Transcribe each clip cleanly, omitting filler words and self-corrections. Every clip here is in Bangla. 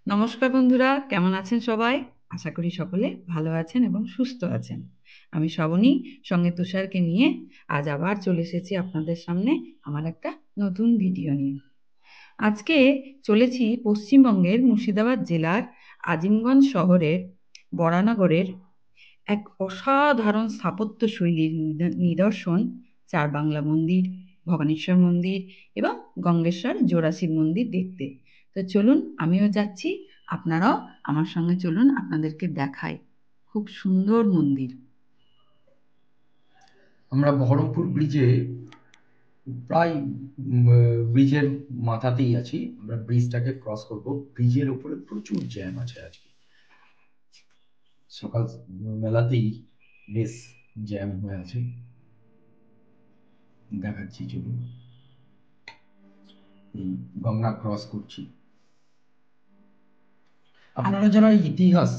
নমস্কার বন্ধুরা, কেমন আছেন সবাই? আশা করি সকলে ভালো আছেন এবং সুস্থ আছেন। আমি শ্রাবণী, সঙ্গে তুষারকে নিয়ে আজ আবার চলে এসেছি আপনাদের সামনে আমার একটা নতুন ভিডিও নিয়ে। আজকে চলেছি পশ্চিমবঙ্গের মুর্শিদাবাদ জেলার আজিমগঞ্জ শহরের বরানগরের এক অসাধারণ স্থাপত্য শৈলীর নিদর্শন চারবাংলা মন্দির, ভবানীশ্বর মন্দির এবং গঙ্গেশ্বর জোড়াশিব মন্দির দেখতে। তো চলুন, আমিও যাচ্ছি, আপনারাও আমার সঙ্গে চলুন, আপনাদেরকে দেখাই খুব সুন্দর মন্দির। আমরা বহরমপুর ব্রিজে প্রায় ব্রিজের মাথাতেই আছি। আমরা ব্রিজটাকে ক্রস করব। ব্রিজের উপরে প্রচুর জ্যাম আছে আজকে, সকাল বেলাতেই বেশ জ্যাম হয়ে আছে। দেখাচ্ছি, চলুন। এই গঙ্গা ক্রস করছি। আপনারা যারা ইতিহাস,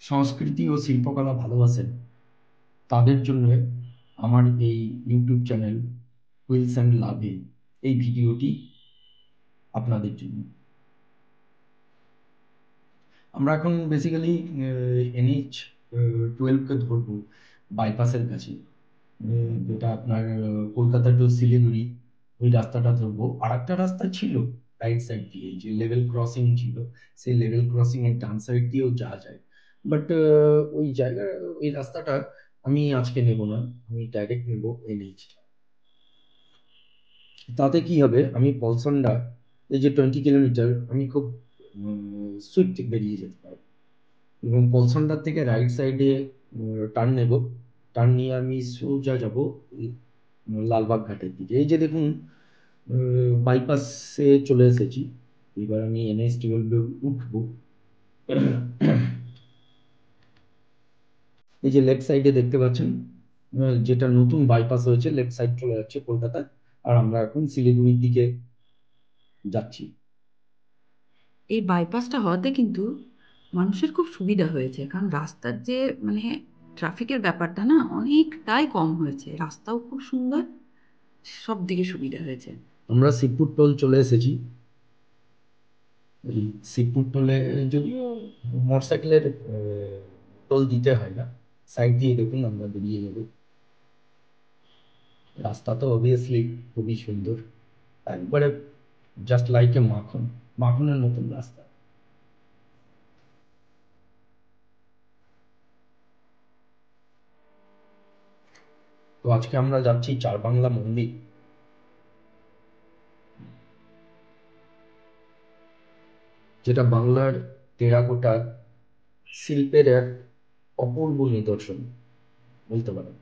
সংস্কৃতি ও শিল্পকলা ভালোবাসেন তাদের জন্য আমার এই ইউটিউব চ্যানেল হুইলস অ্যান্ড লাভে এই ভিডিওটি আপনাদের জন্য। আমরা এখন বেসিক্যালি NH 12কে ধরবো বাইপাসের কাছে, যেটা আপনার কলকাতা টু শিলিগুড়ি, ওই রাস্তাটা ধরবো। আর একটা রাস্তা ছিল রাইট সাইড দিয়ে, যে লেভেল ক্রসিং ছিল, সেই লেভেল ক্রসিং এর ডান সাইড দিয়েও যাওয়া যায়। বাট ওই জায়গা, ওই রাস্তাটা আমি আজকে নেব না, আমি ডাইরেক্ট নেব NH। তাতে কি হবে, আমি পলসনটা, এই যে 20 কিলোমিটার, আমি খুব সুইফট বেরিয়ে যেতে পারবো। এবং পলসনটার থেকে রাইট সাইডে টার্ন নেব। টার্ন নিয়ে আমি সোজা যাব লালবাগ ঘাটের দিকে। এই যে দেখুন, বাইপাসে চলে এসেছি। এবার আমি NH 12 উঠবো। এই যে লেফট সাইডে দেখতে পাচ্ছেন, যেটা নতুন বাইপাস হয়েছে, লেফট সাইড চলে যাচ্ছে কলকাতায়। আর আমরা এখন শিলিগুড়ির দিকে যাচ্ছি। এই বাইপাসটা হওয়াতে কিন্তু মানুষের খুব সুবিধা হয়েছে, কারণ রাস্তার যে মানে ট্রাফিকের ব্যাপারটা না অনেকটাই কম হয়েছে, রাস্তাও খুব সুন্দর, সব দিকে সুবিধা হয়েছে। আমরা শিবপুর টোল চলে এসেছি। এই শিবপুর টোলে যদিও মোটরসাইকেলের টোল দিতে হয় না, সাইড দিয়ে দেখুন আমরা বেরিয়ে যাবো। রাস্তা তো অবভিয়াসলি খুবই সুন্দর, একবারে জাস্ট লাইক এ মাখন, মাখনের মতন রাস্তা। তো আজকে আমরা যাচ্ছি চারবাংলা মন্দির, যেটা বাংলার টেরাকোটা শিল্পের এক অপূর্ব নিদর্শন বলতে পারেন।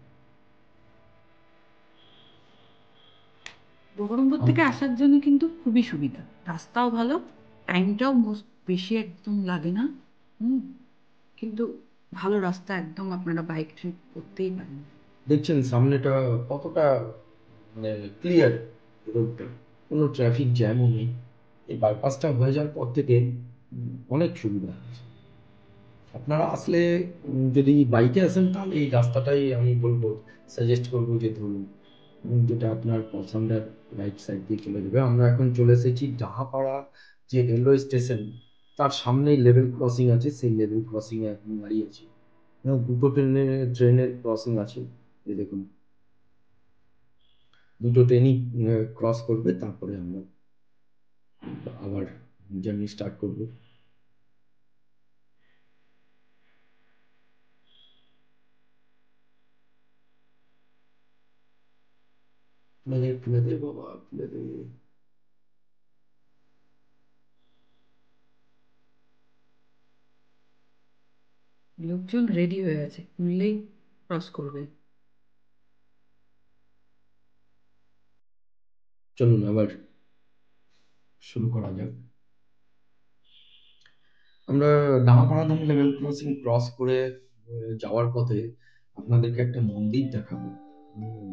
বহরমপুর থেকে আসার জন্য কিন্তু খুবই সুবিধা, রাস্তাও ভালো, টাইমটাও বেশি একদম লাগে না। হুম, কিন্তু ভালো রাস্তা, একদম আপনারা বাইক ট্রিপ করতেই পারেন। দেখছেন সামনেটা কতটা মানে ক্লিয়ার, রোডটা কোনো ট্রাফিক জ্যামও নেই। এই বাইপাসটা হয়ে যাওয়ার পর থেকে অনেক সুবিধা হয়েছে। আপনারা আসলে যদি বাইকে আসেন তাহলে এই রাস্তাটাই আমি বলবো, সাজেস্ট করবো যে ধরুন, যেটা আপনার পছন্দের রাইট সাইড দিয়ে চলে যাবে। আমরা এখন চলে এসেছি ডাহাপাড়া যে রেলওয়ে স্টেশন, তার সামনেই লেভেল ক্রসিং আছে, সেই লেভেল ক্রসিং এ এখন দাঁড়িয়েছি। দুটো ট্রেনের ক্রসিং আছে, এই দেখুন, দুটো ট্রেনই ক্রস করবে, তারপরে আমরা আবার জার্নি স্টার্ট করবো। তুলে দে বাবা, তুলে দে। লোকজন রেডি হয়ে আছে, খুললেই ক্রস করবে। চলুন আবার শুরু করা যাক। আমরা ডামাপাড়াধাম লেভেল ক্রসিং ক্রস করে যাওয়ার পথে আপনাদেরকে একটা মন্দির দেখাবো,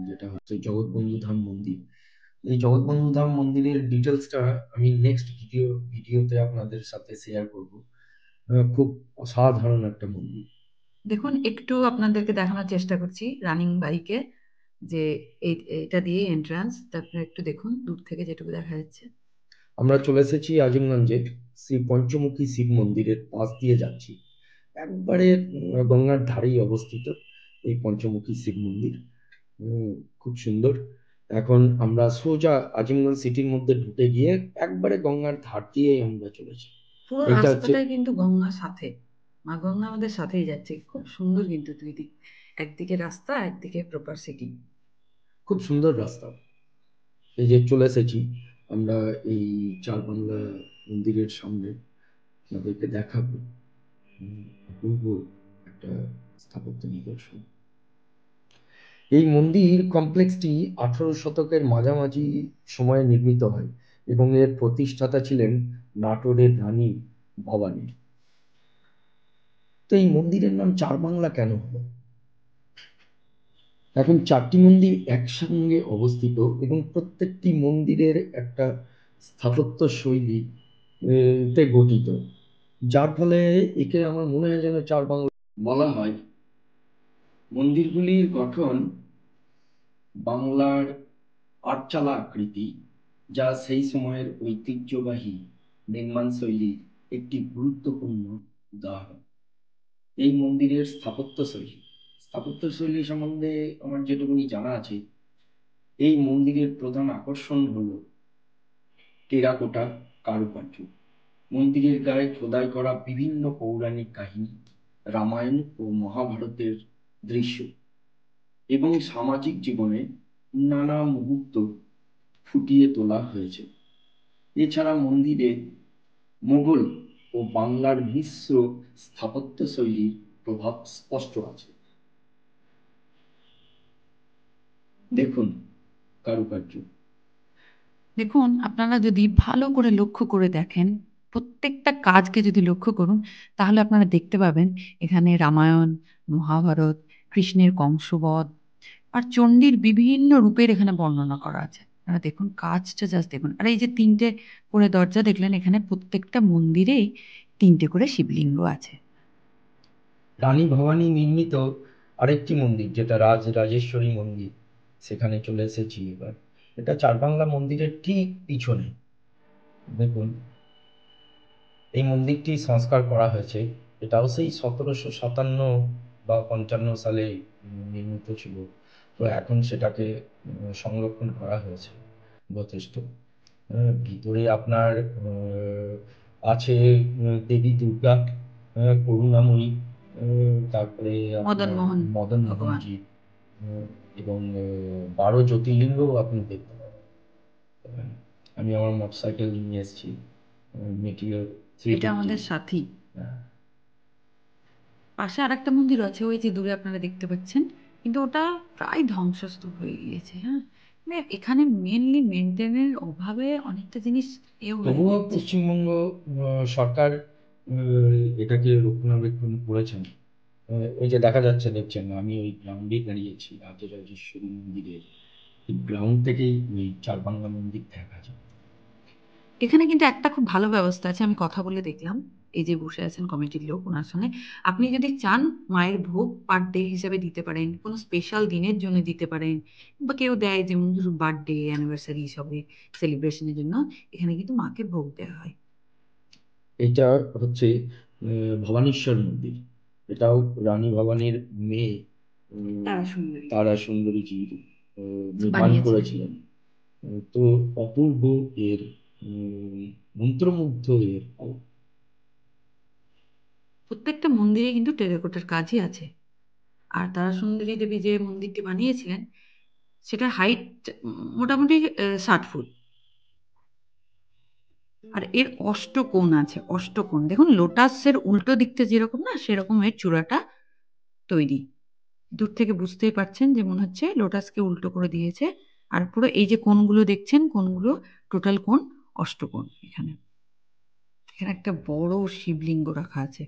যেটা হচ্ছে জগৎবন্ধু ধাম মন্দির। এই জগৎবন্ধু ধাম মন্দিরের ডিটেলসটা আমি নেক্সট ভিডিওতে আপনাদের সাথে শেয়ার করব। খুব অসাধারণ একটা মন্দির। দেখুন, একটু আপনাদেরকে দেখানোর চেষ্টা করছি রানিং বাইকে, যে এটা দিয়ে এন্ট্রান্স, তারপরে একটু দেখুন দূর থেকে যেটুকু দেখা যাচ্ছে। আমরা চলে এসেছি আজিমগঞ্জে শ্রী পঞ্চমুখী শিব মন্দিরের পাশ দিয়ে যাচ্ছি। একবারে গঙ্গার ধারেই অবস্থিত এই পঞ্চমুখী শিব মন্দির। উম, খুব সুন্দর। এখন আমরা সোজা আজিমগঞ্জ সিটির মধ্যে ঢুকে গিয়ে একবারে গঙ্গার ধার দিয়ে আমরা চলেছি। পুরো এটা হচ্ছে রাস্তাটাই কিন্তু গঙ্গার সাথে, মা গঙ্গা আমাদের সাথেই যাচ্ছে, খুব সুন্দর কিন্তু দুই দিক, একদিকে রাস্তা একদিকে প্রপার সিটি। খুব সুন্দর রাস্তা। এই যে চলে এসেছি আমরা এই চার বাংলা মন্দিরের সামনে। আপনাদেরকে দেখাবো অপূর্ব একটা স্থাপত্য নিদর্শন। এই মন্দির কমপ্লেক্সটি 18 শতকের মাঝামাঝি সময়ে নির্মিত হয় এবং এর প্রতিষ্ঠাতা ছিলেন নাটোরের রানী ভবানী। তো এই মন্দিরের নাম চার বাংলা কেন হলো? এখন চারটি মন্দির একসঙ্গে অবস্থিত এবং প্রত্যেকটি মন্দিরের একটা স্থাপত্য শৈলী তে গঠিত, যার ফলে একে আমার মনে হয় যেন চার বাংলা বলা হয়। মন্দিরগুলির গঠন বাংলার আটচালা আকৃতি, যা সেই সময়ের ঐতিহ্যবাহী নির্মাণ শৈলীর একটি গুরুত্বপূর্ণ উদাহরণ। এই মন্দিরের স্থাপত্য শৈলী সম্বন্ধে আমার যেটুকুনি জানা আছে, এই মন্দিরের প্রধান আকর্ষণ হলো টেরাকোটা কারুকার্য। মন্দিরের গায়ে খোদাই করা বিভিন্ন পৌরাণিক কাহিনী, রামায়ণ ও মহাভারতের দৃশ্য এবং সামাজিক জীবনে নানা মুহূর্ত ফুটিয়ে তোলা হয়েছে। এছাড়া মন্দিরে মোগল ও বাংলার মিশ্র স্থাপত্য শৈলীর প্রভাব স্পষ্ট আছে। দেখুন কারুকার্য। দেখুন, আপনারা যদি ভালো করে লক্ষ্য করে দেখেন, প্রত্যেকটা কাজকে যদি লক্ষ্য করুন, তাহলে আপনারা দেখতে পাবেন এখানে রামায়ণ, মহাভারত, কৃষ্ণের কংসবধ আর চণ্ডীর বিভিন্ন রূপের এখানে বর্ণনা করা আছে। আপনারা দেখুন, কাজটা জাস্ট দেখুন। আর এই যে ৩টে করে দরজা দেখলেন, এখানে প্রত্যেকটা মন্দিরেই ৩টে করে শিবলিঙ্গ আছে। রানী ভবানী নির্মিত আরেকটি মন্দির, যেটা রাজরাজেশ্বরী মন্দির, সেখানে চলে এসেছি এবার। এটা চারবাংলা মন্দিরের ঠিক পিছনে। দেখুন এই মন্দিরটি সংস্কার করা হয়েছে। এটাও সেই 1757 বা 55 সালে নির্মিত ছিল। তো এখন সেটাকে সংরক্ষণ করা হয়েছে যথেষ্ট। ভিতরে আপনার আছে দেবী দুর্গা, করুণাময়ী, তারপরে মদন আপনার মোহন মদন ভগবান। মোহনজি, এবং 12 জ্যোতির্লিঙ্গও আপনি দেখতে পাবেন। আমি আমার মোটরসাইকেল নিয়ে এসেছি, মেটিওর এটা 350। আমাদের সাথী। হ্যাঁ, পাশে আরেকটা মন্দির আছে, ওই যে দূরে আপনারা দেখতে পাচ্ছেন, কিন্তু ওটা প্রায় ধ্বংসস্তূপ হয়ে গিয়েছে। হ্যাঁ, মানে এখানে মেনলি মেনটেনের অভাবে অনেকটা জিনিস হয়ে তবুও যাচ্ছে। পশ্চিমবঙ্গ সরকার এটাকে রক্ষণাবেক্ষণ করেছেন। এই যে দেখা যাচ্ছে, দেখছেন আমি ওই গ্রাউন্ডেই দাঁড়িয়েছি, রাজরাজেশ্বরী মন্দিরের গ্রাউন্ড থেকেই ওই চারবাংলা মন্দির দেখা যায়। এখানে কিন্তু একটা খুব ভালো ব্যবস্থা আছে, আমি কথা বলে দেখলাম। এই যে বসে আছেন কমিটির লোক, ওনার সঙ্গে আপনি যদি চান মায়ের ভোগ পার ডে হিসাবে দিতে পারেন, কোনো স্পেশাল দিনের জন্য দিতে পারেন, বা কেউ দেয় যেমন ধরুন বার্থডে অ্যানিভার্সারি সবে সেলিব্রেশনের জন্য, এখানে কিন্তু মাকে ভোগ দেওয়া হয়। এটা হচ্ছে ভবানীশ্বর মন্দির। এটাও রানী ভবানীর মেয়ে তারা সুন্দরী তারা সুন্দরীজি নির্মাণ বানিয়েছিলেন। করেছিলেন। তো অপূর্ব এর, মন্ত্রমুগ্ধ এর। প্রত্যেকটা মন্দিরে কিন্তু টেরাকোটার কাজই আছে। আর তারা সুন্দরী দেবী যে মন্দিরটি বানিয়েছিলেন, সেটার হাইট মোটামুটি 60 ফুট। আর এর অষ্টকোণ আছে, অষ্টকোণ দেখুন, লোটাসের উল্টো দিকটা যেরকম না, সেরকম এর চূড়াটা তৈরি। দূর থেকে বুঝতেই পারছেন যে মনে হচ্ছে লোটাসকে উল্টো করে দিয়েছে। আর পুরো এই যে কোণগুলো দেখছেন, কোণগুলো টোটাল কোণ অষ্টকোণ। এখানে এখানে একটা বড় শিবলিঙ্গ রাখা আছে,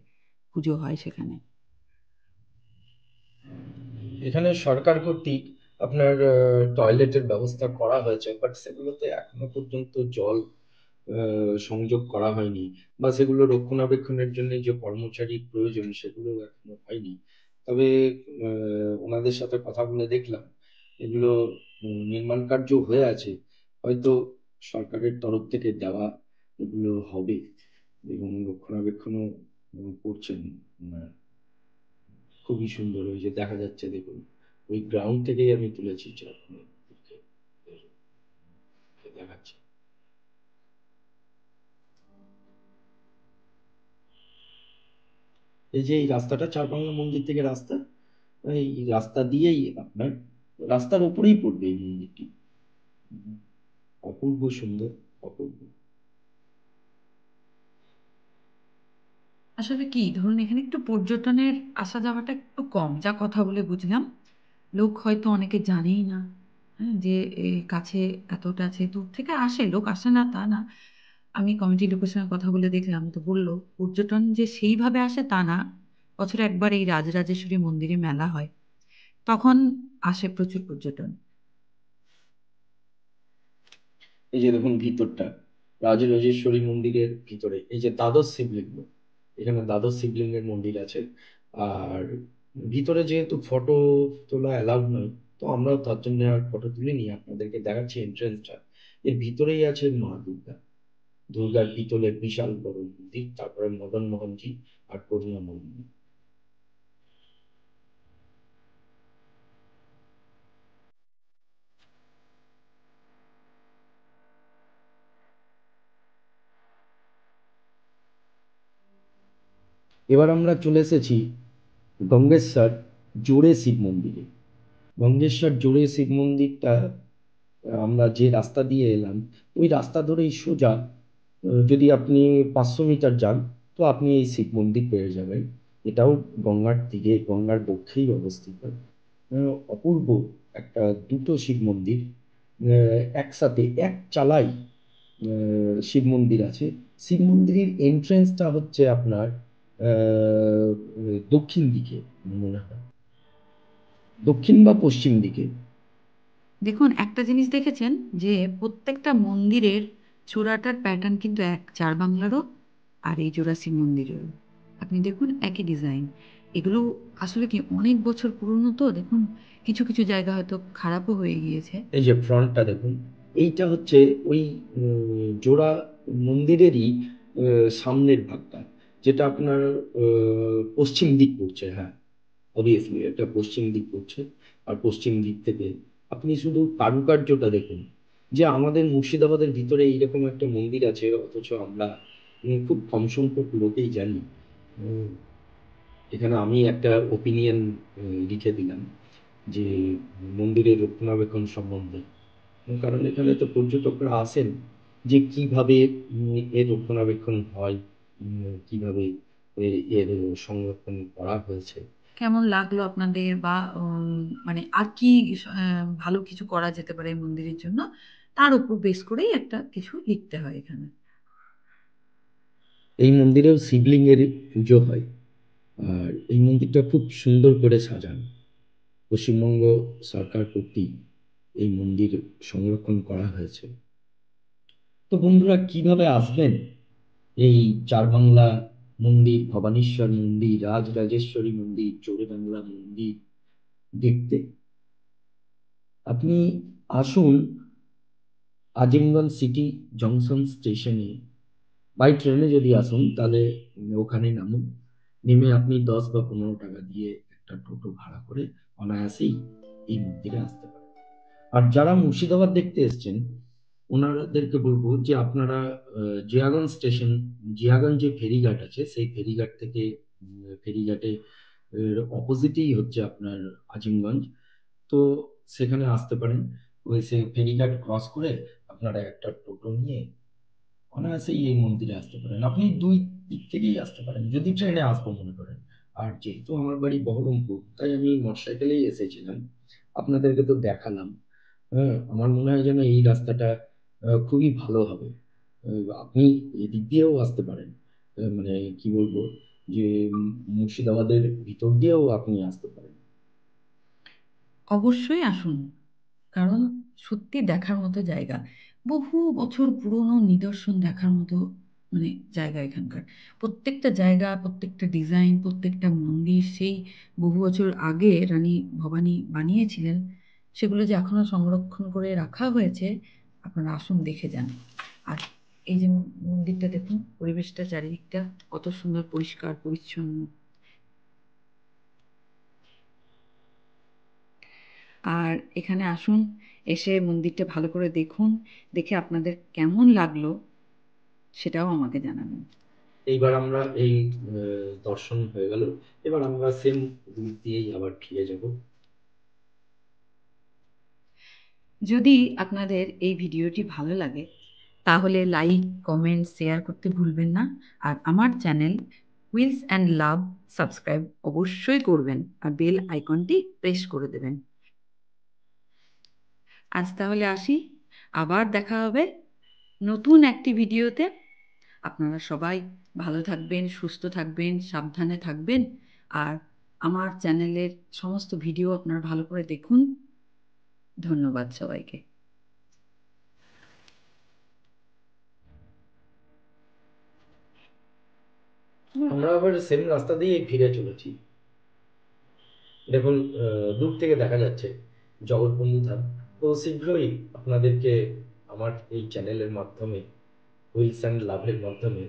পুজো হয় সেখানে। এখানে সরকার কর্তৃক আপনার টয়লেটের ব্যবস্থা করা হয়েছে, বাট সেগুলোতে এখনো পর্যন্ত জল সংযোগ করা হয়নি, বা সেগুলো রক্ষণাবেক্ষণের জন্য যে কর্মচারী প্রয়োজন সেগুলো এখনো হয়নি। তবে ওনাদের সাথে কথা বলে দেখলাম এগুলো নির্মাণ কার্য হয়ে আছে। হয়তো সরকারের তরফ থেকে দেওয়া এগুলো হবে এবং রক্ষণাবেক্ষণও করছেন। আহ, খুবই সুন্দর, ওই যে দেখা যাচ্ছে দেখুন, ওই গ্রাউন্ড থেকেই আমি তুলেছি দেখাচ্ছি। এই যে এই রাস্তাটা চারবাংলা মন্দির থেকে রাস্তা, এই রাস্তা দিয়েই আপনার রাস্তার উপরেই পড়বে এই মন্দিরটি। অপূর্ব সুন্দর, অপূর্ব। আসলে কি ধরুন, এখানে একটু পর্যটনের আসা যাওয়াটা একটু কম, যা কথা বলে বুঝলাম। লোক হয়তো অনেকে জানেই না, হ্যাঁ, যে এই কাছে এতটা আছে, দূর থেকে আসে, লোক আসে না তা না। আমি কমিটি লোকের সঙ্গে কথা বলে দেখলাম, তো বললো পর্যটন যে সেইভাবে আসে তা না। বছরে একবার এই রাজরাজেশ্বরী মন্দিরে মেলা হয়, তখন আসে প্রচুর পর্যটন। এই যে দেখুন ভিতরটা, রাজরাজেশ্বরী মন্দিরের ভিতরে এই যে দ্বাদশ শিবলিঙ্গ, এখানে দ্বাদশ শিবলিঙ্গের মন্দির আছে। আর ভিতরে যেহেতু ফটো তোলা অ্যালাউড নয়, তো আমরাও তার জন্য আর ফটো তুলিনি, আপনাদেরকে দেখাচ্ছি এন্ট্রেন্সটা। এর ভিতরেই আছে মা দুর্গা, দুর্গার পিতলের বিশাল বড় মন্দির, তারপরে মদন মোহনজি আর করুণাময়ী। এবার আমরা চলে এসেছি গঙ্গেশ্বর জোড়ে শিব মন্দিরে। গঙ্গেশ্বর জোড়ে শিব মন্দিরটা আমরা যে রাস্তা দিয়ে এলাম, ওই রাস্তা ধরেই সোজা যদি আপনি 500 মিটার যান, তো আপনি এই শিব মন্দির পেয়ে যাবেন। এটাও গঙ্গার দিকে, গঙ্গার বক্ষেই অবস্থিত। অপূর্ব একটা দুটো শিব মন্দির একসাথে এক চালাই শিব মন্দির আছে। শিব মন্দিরের এন্ট্রেন্সটা হচ্ছে আপনার আহ, দক্ষিণ দিকে, মনে হয় দক্ষিণ বা পশ্চিম দিকে। দেখুন, একটা জিনিস দেখেছেন যে প্রত্যেকটা মন্দিরের চূড়াটার প্যাটার্ন কিন্তু এক, চার বাংলারও আর এই জোড়াসি মন্দিরেরও। আপনি দেখুন একই ডিজাইন। এগুলো আসলে কি অনেক বছর পুরনো, তো দেখুন কিছু কিছু জায়গা হয়তো খারাপও হয়ে গিয়েছে। এই যে ফ্রন্টটা দেখুন, এইটা হচ্ছে ওই জোড়া মন্দিরেরই সামনের ভাগটা, যেটা আপনার পশ্চিম দিক পড়ছে। হ্যাঁ, অবভিয়াসলি এটা পশ্চিম দিক পড়ছে। আর পশ্চিম দিক থেকে আপনি শুধু কারুকার্যটা দেখুন, যে আমাদের মুর্শিদাবাদের ভিতরে এইরকম একটা মন্দির আছে, অথচ আমরা খুব কম সংখ্যক লোকেই জানি। উম, এখানে আমি একটা ওপিনিয়ন লিখে দিলাম যে মন্দিরের রক্ষণাবেক্ষণ সম্বন্ধে। কারণ এখানে তো পর্যটকরা আসেন, যে কিভাবে এর রক্ষণাবেক্ষণ হয়, কিভাবে এর সংরক্ষণ করা হয়েছে। কেমন লাগলো আপনাদের, বা মানে আর কি ভালো কিছু করা যেতে পারে এই মন্দিরের জন্য, তার উপর বেস করেই একটা কিছু লিখতে হয় এখানে। এই মন্দিরেও শিবলিঙ্গের পুজো হয়। আর এই মন্দিরটা খুব সুন্দর করে সাজানো, পশ্চিমবঙ্গ সরকার কর্তৃক এই মন্দির সংরক্ষণ করা হয়েছে। তো বন্ধুরা, কিভাবে আসবেন এই চারবাংলা মন্দির, ভবানীশ্বর মন্দির, রাজরাজেশ্বরী মন্দির, চোরেবাংলা মন্দির দেখতে? আপনি আসুন আজিমগঞ্জ সিটি জংশন স্টেশনে, বাই ট্রেনে যদি আসুন তাহলে ওখানে নামুন। নেমে আপনি 10 বা 15 টাকা দিয়ে একটা টোটো ভাড়া করে অনায়াসেই এই মন্দিরে আসতে পারেন। আর যারা মুর্শিদাবাদ দেখতে এসছেন, ওনাদেরকে বলবো যে আপনারা জিয়াগঞ্জ স্টেশন, জিয়াগঞ্জ যে ফেরিঘাট আছে, সেই ফেরিঘাট থেকে ফেরিঘাটে অপোজিটেই হচ্ছে আপনার আজিমগঞ্জ। তো সেখানে আসতে পারেন। ওই সে ফেরিঘাট ক্রস করে আপনারা একটা টোটো নিয়ে অনায়াসেই এই মন্দিরে আসতে পারেন। আপনি দুই দিক থেকেই আসতে পারেন যদি ট্রেনে আসবো মনে করেন। আর যেহেতু আমার বাড়ি বহরমপুর, তাই আমি মোটরসাইকেলেই এসেছিলাম, আপনাদেরকে তো দেখালাম। হ্যাঁ, আমার মনে হয় যেন এই রাস্তাটা খুবই ভালো হবে। আপনি এদিক দিয়েও আসতে পারেন। মানে কি বলবো, যে মুর্শিদাবাদের ভিতর দিয়েও আপনি আসতে পারেন। অবশ্যই আসুন, কারণ সত্যি দেখার মতো জায়গা। বহু বছর পুরনো নিদর্শন দেখার মতো মানে জায়গা এখানকার। প্রত্যেকটা জায়গা, প্রত্যেকটা ডিজাইন, প্রত্যেকটা মন্দির সেই বহু বছর আগে রানী ভবানী বানিয়েছিলেন, সেগুলো যে এখনো সংরক্ষণ করে রাখা হয়েছে, আপনারা আসুন, দেখে যান। আর এই যে মন্দিরটা দেখুন, পরিবেশটা চারিদিকটা কত সুন্দর পরিষ্কার পরিচ্ছন্ন। আর এখানে আসুন, এসে মন্দিরটা ভালো করে দেখুন, দেখে আপনাদের কেমন লাগলো সেটাও আমাকে জানাবেন। এইবার আমরা এই দর্শন হয়ে গেল, এবার আমরা সেম রুট দিয়েই আবার ফিরে যাব। যদি আপনাদের এই ভিডিওটি ভালো লাগে তাহলে লাইক, কমেন্ট, শেয়ার করতে ভুলবেন না। আর আমার channel Wheels and Love subscribe অবশ্যই করবেন, আর বেল আইকনটি প্রেস করে দেবেন। আজ তাহলে আসি, আবার দেখা হবে নতুন একটি ভিডিওতে। আপনারা সবাই ভালো থাকবেন, সুস্থ থাকবেন, সাবধানে থাকবেন। আর আমার চ্যানেলের সমস্ত ভিডিও আপনারা ভালো করে দেখুন। ধন্যবাদ সবাইকে। আমরা আবার সেম রাস্তা দিয়েই ফিরে চলেছি। দেখুন, দূর থেকে দেখা যাচ্ছে জগৎবন্ধু ধাম। তো শীঘ্রই আপনাদেরকে আমার এই চ্যানেলের মাধ্যমে, হুইলস অ্যান্ড লাভের মাধ্যমে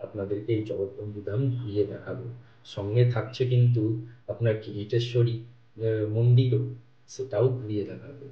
আপনাদেরকে এই জগৎবন্ধু ধাম ঘুরিয়ে দেখাবো। সঙ্গে থাকছে কিন্তু আপনার কিরিটেশ্বরী মন্দিরও, সেটাও ঘুরিয়ে দেখাবো।